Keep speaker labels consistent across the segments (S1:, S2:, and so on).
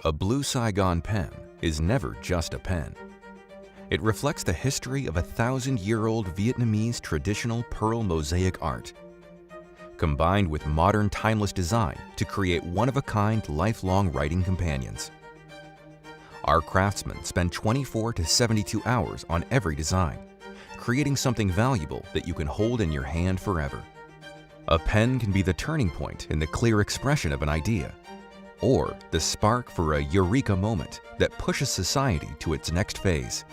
S1: A BLUSAIGON pen is never just a pen. It reflects the history of a 1,000-year-old Vietnamese traditional pearl mosaic art, combined with modern timeless design to create one-of-a-kind lifelong writing companions. Our craftsmen spend 24 to 72 hours on every design, creating something valuable that you can hold in your hand forever. A pen can be the turning point in the clear expression of an idea, or the spark for a eureka moment that pushes society to its next phase.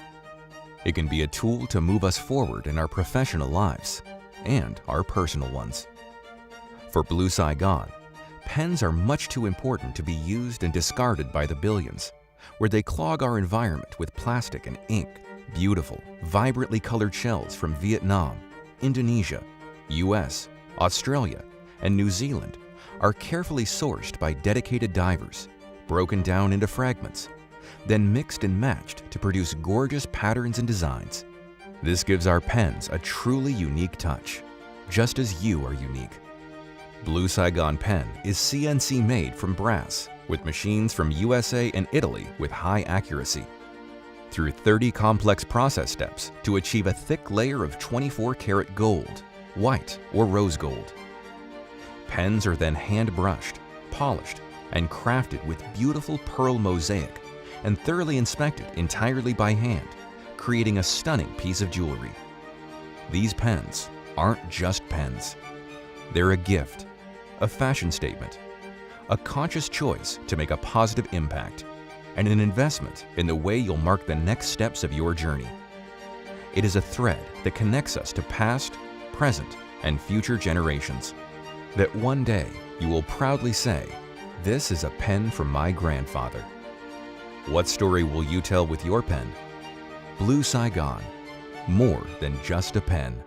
S1: It can be a tool to move us forward in our professional lives and our personal ones. For BLUSAIGON, pens are much too important to be used and discarded by the billions, where they clog our environment with plastic and ink. Beautiful, vibrantly colored shells from Vietnam, Indonesia, US, Australia, and New Zealand are carefully sourced by dedicated divers, broken down into fragments, then mixed and matched to produce gorgeous patterns and designs. This gives our pens a truly unique touch, just as you are unique. BLUSAIGON pen is CNC made from brass, with machines from USA and Italy with high accuracy. Through 30 complex process steps to achieve a thick layer of 24-karat gold, white, or rose gold. Pens are then hand-brushed, polished, and crafted with beautiful pearl mosaic and thoroughly inspected entirely by hand, creating a stunning piece of jewelry. These pens aren't just pens. They're a gift, a fashion statement, a conscious choice to make a positive impact, and an investment in the way you'll mark the next steps of your journey. It is a thread that connects us to past, present, and future generations, that one day you will proudly say, "This is a pen from my grandfather." What story will you tell with your pen? BLUSAIGON, more than just a pen.